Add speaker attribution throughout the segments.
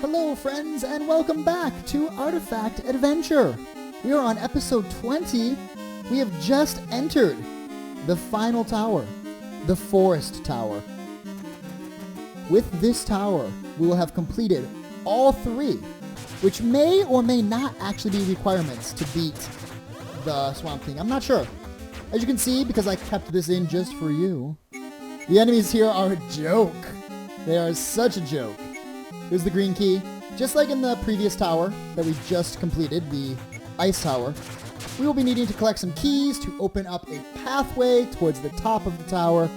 Speaker 1: Hello friends and welcome back to Artifact Adventure. We are on episode 20. We have just entered the final tower, the Forest Tower. With this tower, we will have completed all three, which may or may not actually be requirements to beat the Swamp King. I'm not sure. As you can see, because I kept this in just for you, the enemies here are a joke. They are such a joke. Here's the green key. Just like in the previous tower that we just completed, the Ice Tower, we will be needing to collect some keys to open up a pathway towards the top of the tower,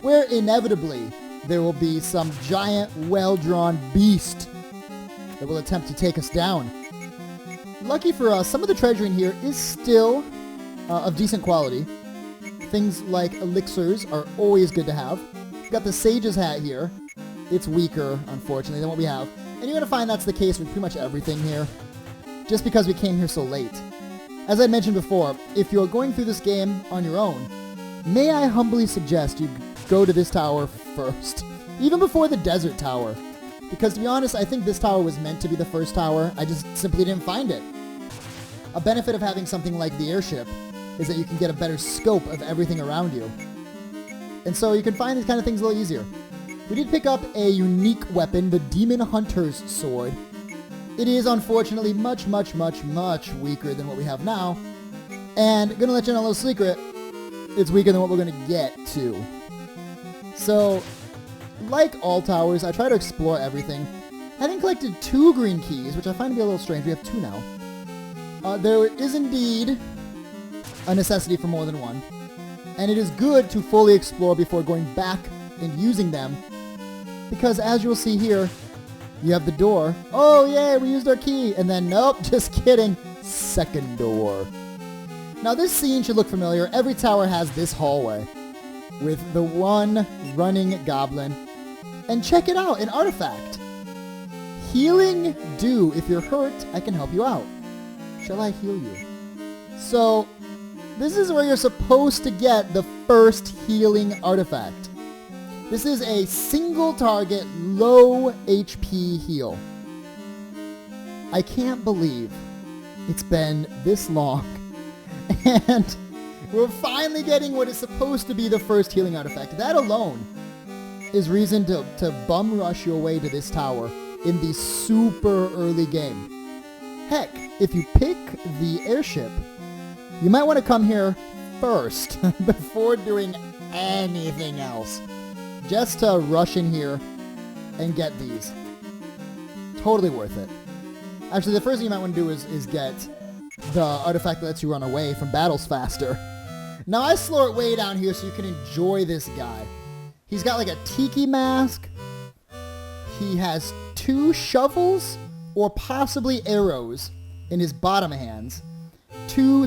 Speaker 1: where inevitably there will be some giant, well-drawn beast that will attempt to take us down. Lucky for us, some of the treasure in here is still of decent quality. Things like elixirs are always good to have. We've got the Sage's Hat here. It's weaker, unfortunately, than what we have. And you're going to find that's the case with pretty much everything here, just because we came here so late. As I mentioned before, if you're going through this game on your own, may I humbly suggest you go to this tower first, even before the Desert Tower. Because to be honest, I think this tower was meant to be the first tower. I just simply didn't find it. A benefit of having something like the airship is that you can get a better scope of everything around you. And so you can find these kind of things a little easier. We did pick up a unique weapon, the Demon Hunter's Sword. It is unfortunately much weaker than what we have now. And gonna let you know a little secret, it's weaker than what we're gonna get to. So, like all towers, I try to explore everything. Having collected 2 green keys, which I find to be a little strange, we have 2 now. There is indeed a necessity for more than one. And it is good to fully explore before going back and using them. Because as you'll see here, you have the door. Oh yeah, we used our key. And then nope, just kidding. Second door. Now this scene should look familiar. Every tower has this hallway with the one running goblin. And check it out, an artifact. Healing Dew. If you're hurt, I can help you out. Shall I heal you? So, this is where you're supposed to get the first healing artifact. This is a single target, low HP heal. I can't believe it's been this long. And we're finally getting what is supposed to be the first healing artifact. That alone is reason to bum rush your way to this tower in the super early game. Heck, if you pick the airship, you might want to come here first before doing anything else. Just to rush in here and get these. Totally worth it. Actually, the first thing you might want to do is get the artifact that lets you run away from battles faster. Now, I slow it way down here so you can enjoy this guy. He's got like a tiki mask. He has 2 shovels or possibly arrows in his bottom hands. 2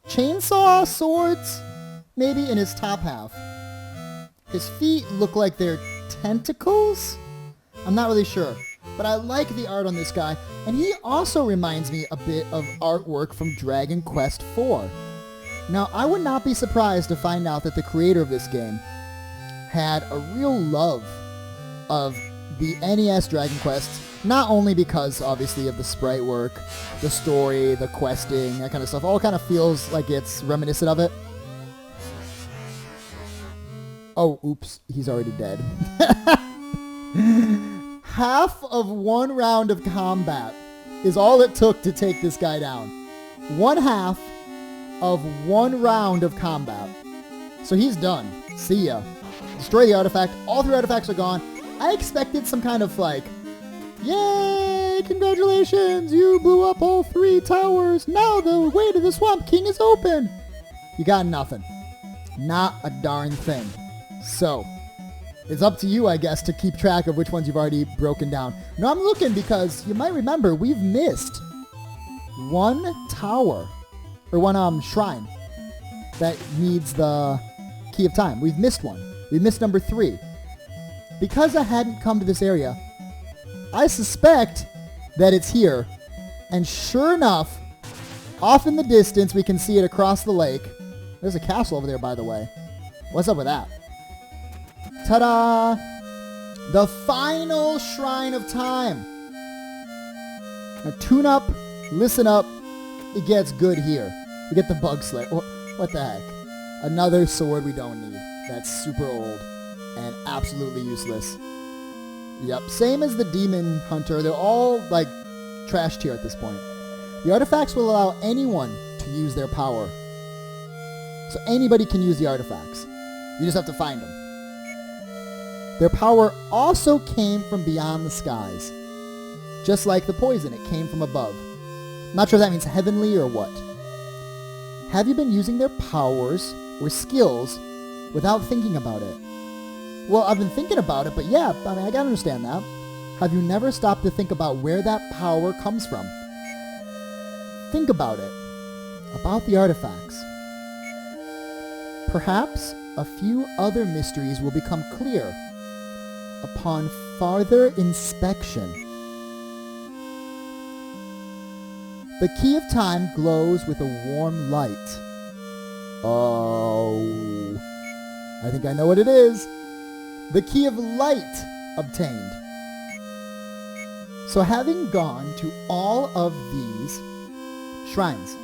Speaker 1: chainsaw swords, maybe, in his top half. His feet look like they're tentacles? I'm not really sure. But I like the art on this guy. And he also reminds me a bit of artwork from Dragon Quest IV. Now, I would not be surprised to find out that the creator of this game had a real love of the NES Dragon Quest. Not only because, obviously, of the sprite work, the story, the questing, that kind of stuff. All kind of feels like it's reminiscent of it. Oh, oops, he's already dead. Half of 1 round of combat is all it took to take this guy down. 1/2 of 1 round of combat. So he's done. See ya. Destroy the artifact. All 3 artifacts are gone. I expected some kind of like, yay, congratulations, you blew up all 3 towers. Now the way to the Swamp King is open. You got nothing. Not a darn thing. So, it's up to you, I guess, to keep track of which ones you've already broken down. Now, I'm looking because you might remember we've missed 1 tower, or 1 shrine that needs the Key of Time. We've missed 1. We missed number 3. Because I hadn't come to this area, I suspect that it's here. And sure enough, off in the distance, we can see it across the lake. There's a castle over there, by the way. What's up with that? Ta-da! The final Shrine of Time. Now tune up, listen up, it gets good here. We get the bug slayer. What the heck? Another sword we don't need. That's super old and absolutely useless. Yep, same as the demon hunter. They're all like trashed here at this point. The artifacts will allow anyone to use their power. So anybody can use the artifacts. You just have to find them. Their power also came from beyond the skies. Just like the poison, it came from above. Not sure if that means heavenly or what. Have you been using their powers or skills without thinking about it? Well, I've been thinking about it, but yeah, I mean, I gotta understand that. Have you never stopped to think about where that power comes from? Think about it. About the artifacts. Perhaps a few other mysteries will become clear upon farther inspection. The key of time glows with a warm light. Oh, I think I know what it is. The key of light obtained. So having gone to all of these shrines,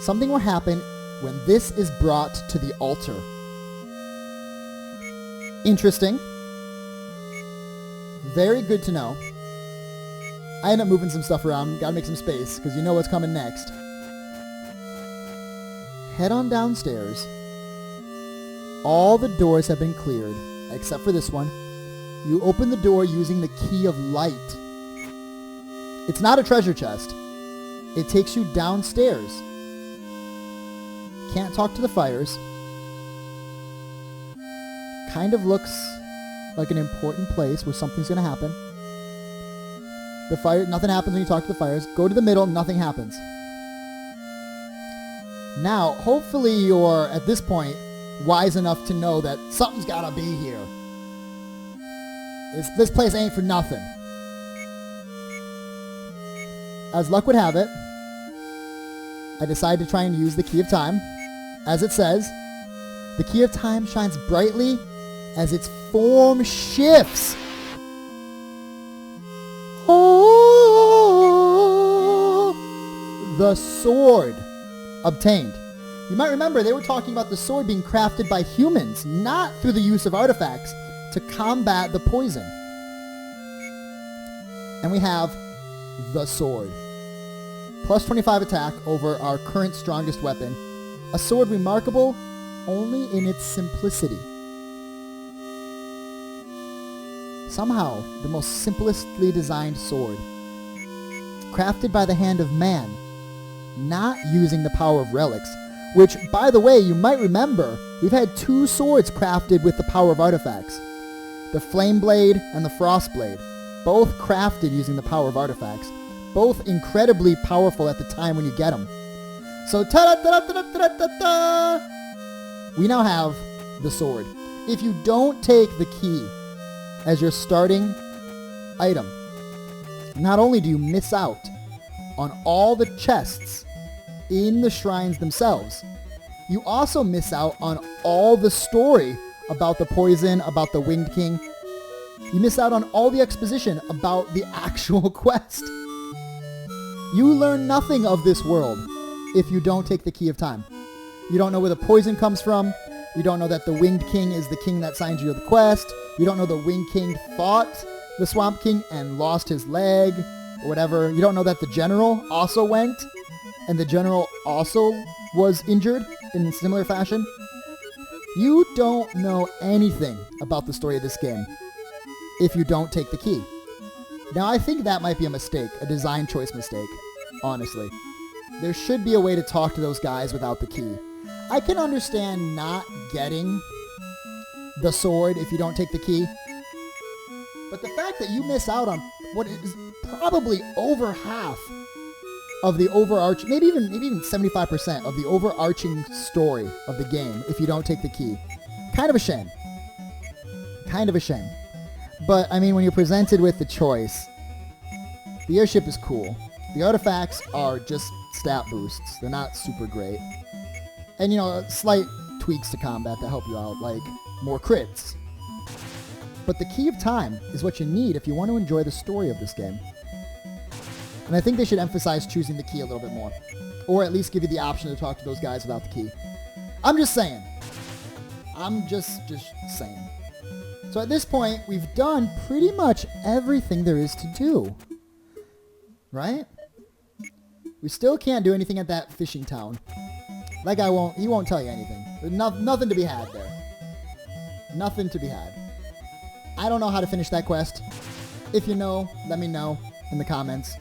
Speaker 1: something will happen when this is brought to the altar. Interesting. Very good to know. I end up moving some stuff around. Gotta make some space, because you know what's coming next. Head on downstairs. All the doors have been cleared, except for this one. You open the door using the key of light. It's not a treasure chest. It takes you downstairs. Can't talk to the fires. Kind of looks like an important place where something's going to happen. The fire, nothing happens when you talk to the fires. Go to the middle, nothing happens. Now, hopefully you're, at this point, wise enough to know that something's got to be here. This place ain't for nothing. As luck would have it, I decided to try and use the key of time. As it says, the key of time shines brightly as its form shifts. Oh, the sword obtained. You might remember they were talking about the sword being crafted by humans, not through the use of artifacts, to combat the poison. And we have the sword. Plus 25 attack over our current strongest weapon. A sword remarkable only in its simplicity. Somehow, the most simplestly designed sword. Crafted by the hand of man, not using the power of relics. Which, by the way, you might remember, we've had two swords crafted with the power of artifacts. The Flame Blade and the Frost Blade. Both crafted using the power of artifacts. Both incredibly powerful at the time when you get them. So, ta-da-da-da-da-da-da-da! We now have the sword. If you don't take the key as your starting item, not only do you miss out on all the chests in the shrines themselves, you also miss out on all the story about the poison, about the Winged King. You miss out on all the exposition about the actual quest. You learn nothing of this world if you don't take the key of time. You don't know where the poison comes from. You don't know that the Winged King is the king that signed you the quest. You don't know the Winged King fought the Swamp King and lost his leg or whatever. You don't know that the general also went and the general also was injured in a similar fashion. You don't know anything about the story of this game if you don't take the key. Now, I think that might be a mistake, a design choice mistake, honestly. There should be a way to talk to those guys without the key. I can understand not getting the sword if you don't take the key, but the fact that you miss out on what is probably over half of the overarching, maybe even 75% of the overarching story of the game if you don't take the key. Kind of a shame. Kind of a shame. But, I mean, when you're presented with the choice, the airship is cool. The artifacts are just stat boosts. They're not super great. And, you know, slight tweaks to combat that help you out, like more crits. But the key of time is what you need if you want to enjoy the story of this game. And I think they should emphasize choosing the key a little bit more. Or at least give you the option to talk to those guys without the key. I'm just saying. I'm just saying. So at this point, we've done pretty much everything there is to do. Right? We still can't do anything at that fishing town. That guy he won't tell you anything. There's nothing to be had there. Nothing to be had. I don't know how to finish that quest. If you know, let me know in the comments.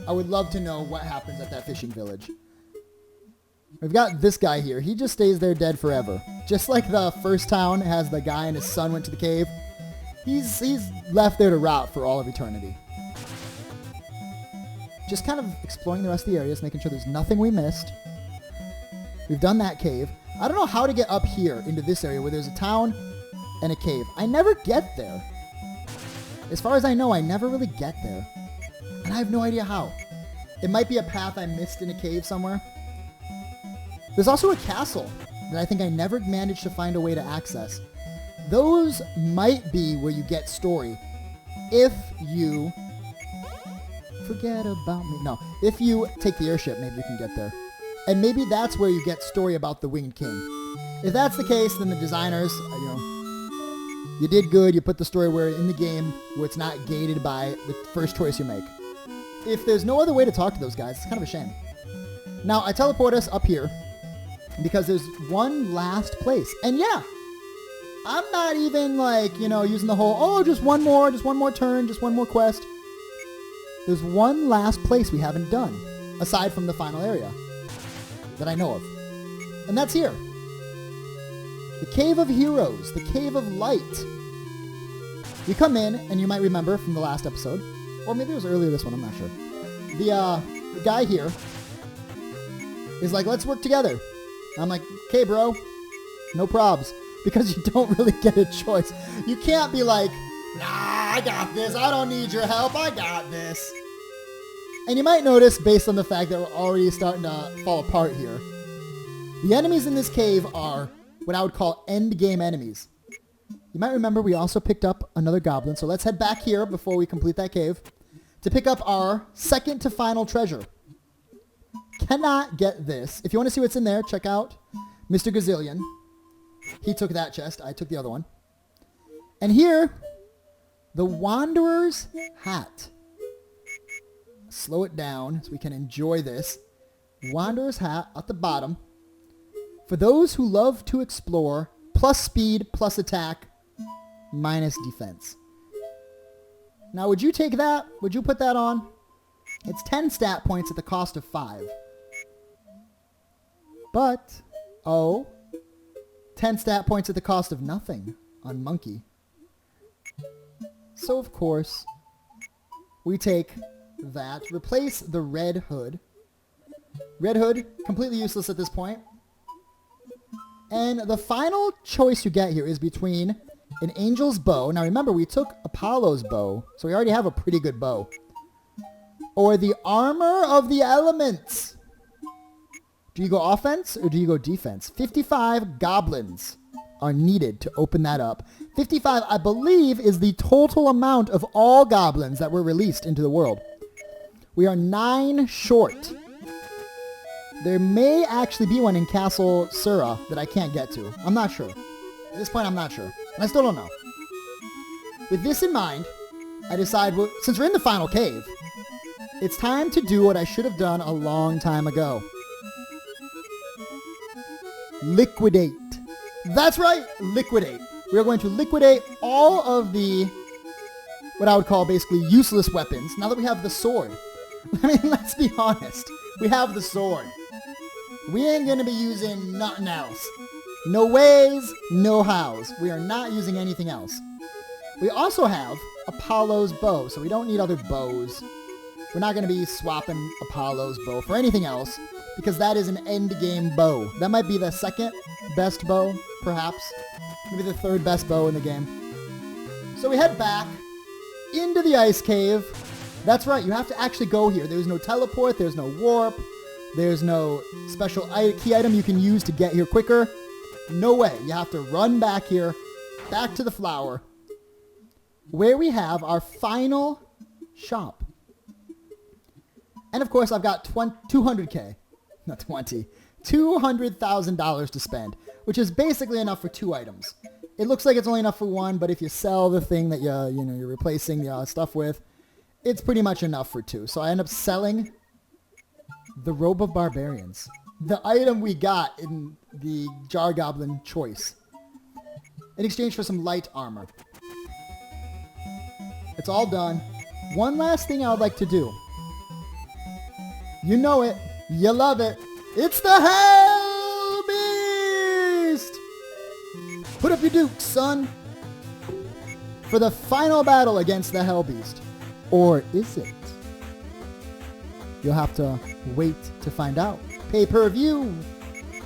Speaker 1: I would love to know what happens at that fishing village. We've got this guy here. He just stays there dead forever. Just like the first town has the guy and his son went to the cave. He's left there to rot for all of eternity. Just kind of exploring the rest of the areas, making sure there's nothing we missed. We've done that cave. I don't know how to get up here into this area where there's a town and a cave. I never get there. As far as I know, I never really get there. And I have no idea how. It might be a path I missed in a cave somewhere. There's also a castle that I think I never managed to find a way to access. Those might be where you get story. If you... Forget about me. No. If you take the airship, maybe you can get there. And maybe that's where you get story about the Winged King. If that's the case, then the designers, you did good. You put the story where in the game where it's not gated by the first choice you make. If there's no other way to talk to those guys, it's kind of a shame. Now, I teleport us up here because there's one last place. And yeah, I'm not even using the whole, just one more turn, just one more quest. There's one last place we haven't done, aside from the final area that I know of. And that's here. The Cave of Heroes, the Cave of Light. You come in, and you might remember from the last episode, or maybe it was earlier this one, I'm not sure. The guy here is like, let's work together. I'm like, okay, bro, no probs. Because you don't really get a choice. You can't be like, nah, I got this. I don't need your help. I got this. And you might notice, based on the fact that we're already starting to fall apart here, the enemies in this cave are what I would call end game enemies. You might remember we also picked up another goblin, so let's head back here before we complete that cave to pick up our second to final treasure. Cannot get this. If you want to see what's in there, check out Mr. Gazillion. He took that chest. I took the other one. And here, the Wanderer's Hat. Slow it down so we can enjoy this. Wanderer's Hat at the bottom. For those who love to explore, plus speed, plus attack, minus defense. Now, would you take that? Would you put that on? It's 10 stat points at the cost of 5. But, 10 stat points at the cost of nothing on Monkey. So, of course, we take that. Replace the Red Hood. Red Hood, completely useless at this point. And the final choice you get here is between an Angel's Bow. Now, remember, we took Apollo's bow, so we already have a pretty good bow. Or the Armor of the Elements. Do you go offense or do you go defense? 55 goblins are needed to open that up. 55, I believe, is the total amount of all goblins that were released into the world. We are 9 short. There may actually be one in Castle Sura that I can't get to. I'm not sure. At this point, I'm not sure. And I still don't know. With this in mind, I decide, well, since we're in the final cave, it's time to do what I should have done a long time ago. Liquidate. That's right, liquidate. We are going to liquidate all of the, what I would call basically useless weapons, now that we have the sword. I mean, let's be honest. We have the sword. We ain't going to be using nothing else. No ways, no hows. We are not using anything else. We also have Apollo's bow, so we don't need other bows. We're not going to be swapping Apollo's bow for anything else, because that is an end-game bow. That might be the second best bow, perhaps. Maybe the third best bow in the game. So we head back into the ice cave. That's right, you have to actually go here. There's no teleport, there's no warp, there's no special key item you can use to get here quicker. No way. You have to run back here, back to the flower, where we have our final shop. And of course, I've got 200K, not 20, $200,000 to spend, which is basically enough for 2 items. It looks like it's only enough for 1, but if you sell the thing that you're replacing the stuff with, it's pretty much enough for 2. So I end up selling the Robe of Barbarians, the item we got in the Jar Goblin choice, in exchange for some light armor. It's all done. One last thing I would like to do. You know it. You love it. It's the Hell Beast! Put up your dukes, son. For the final battle against the Hell Beast. Or is it? You'll have to wait to find out. Pay-per-view.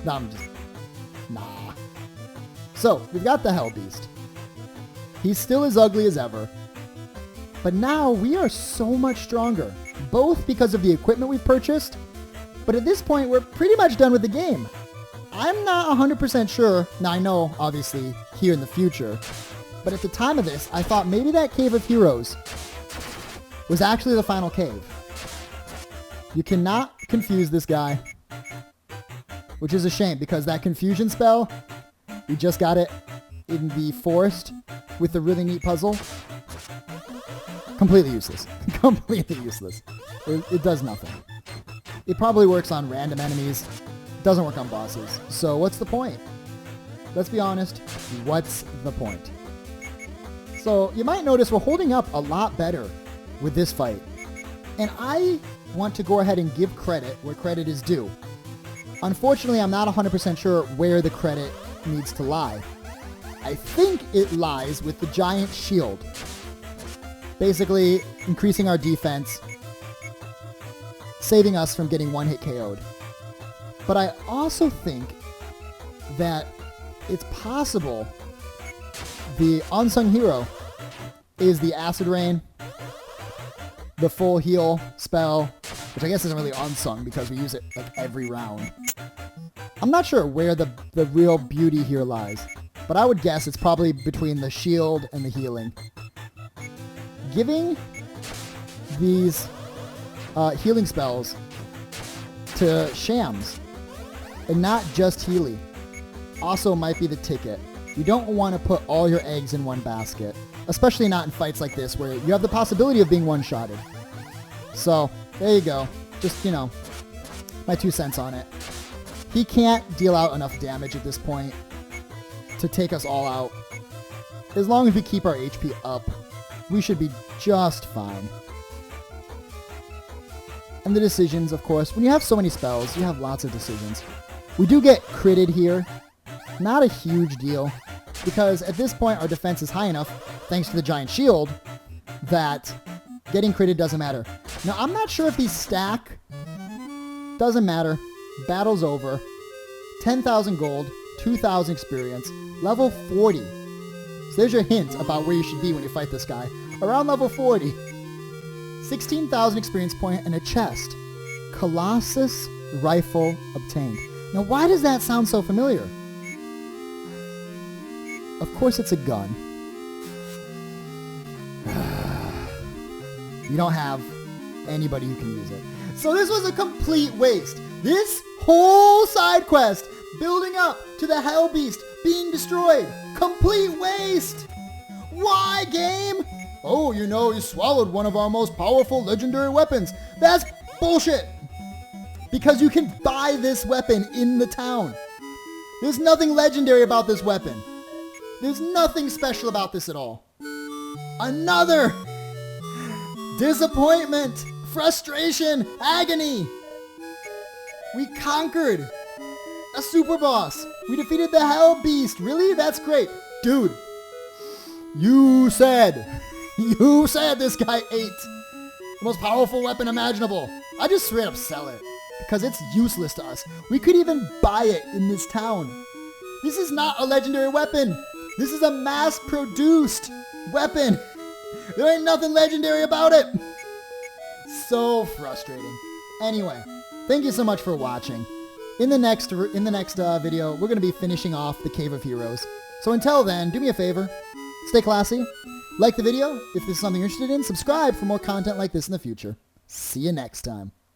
Speaker 1: No, I'm just... Nah. So, we've got the Hell Beast. He's still as ugly as ever. But now we are so much stronger. Both because of the equipment we've purchased. But at this point, we're pretty much done with the game. I'm not 100% sure. Now, I know, obviously, here in the future. But at the time of this, I thought maybe that Cave of Heroes was actually the final cave. You cannot confuse this guy. Which is a shame, because that confusion spell, we just got it in the forest with the really neat puzzle. Completely useless. Completely useless. It does nothing. It probably works on random enemies. Doesn't work on bosses. So what's the point? Let's be honest. What's the point? So you might notice we're holding up a lot better with this fight. And I want to go ahead and give credit where credit is due. Unfortunately, I'm not 100% sure where the credit needs to lie. I think it lies with the giant shield. Basically, increasing our defense, saving us from getting one-hit KO'd. But I also think that it's possible the unsung hero is the Acid Rain, the full heal spell, which I guess isn't really unsung because we use it like every round. I'm not sure where the real beauty here lies, but I would guess it's probably between the shield and the healing. Giving these healing spells to Shams and not just Healy also might be the ticket. You don't want to put all your eggs in one basket, especially not in fights like this where you have the possibility of being one-shotted. So, there you go. Just, my 2 cents on it. He can't deal out enough damage at this point to take us all out. As long as we keep our HP up, we should be just fine. And the decisions, of course. When you have so many spells, you have lots of decisions. We do get critted here. Not a huge deal. Because at this point, our defense is high enough, thanks to the giant shield, that getting critted doesn't matter. Now, I'm not sure if these stack. Doesn't matter. Battle's over. 10,000 gold, 2,000 experience, level 40. So there's your hint about where you should be when you fight this guy. Around level 40. 16,000 experience point and a chest. Colossus rifle obtained. Now, why does that sound so familiar? Of course it's a gun. You don't have anybody who can use it. So this was a complete waste. This whole side quest building up to the Hell Beast being destroyed. Complete waste. Why, game? Oh, you swallowed one of our most powerful legendary weapons. That's bullshit. Because you can buy this weapon in the town. There's nothing legendary about this weapon. There's nothing special about this at all. Another disappointment, frustration, agony. We conquered a super boss. We defeated the Hell Beast. Really? That's great. Dude, you said this guy ate the most powerful weapon imaginable. I just straight up sell it because it's useless to us. We could even buy it in this town. This is not a legendary weapon. This is a mass-produced weapon. There ain't nothing legendary about it. So frustrating. Anyway, thank you so much for watching. In the next video, we're going to be finishing off the Cave of Heroes. So until then, do me a favor. Stay classy. Like the video if this is something you're interested in. Subscribe for more content like this in the future. See you next time.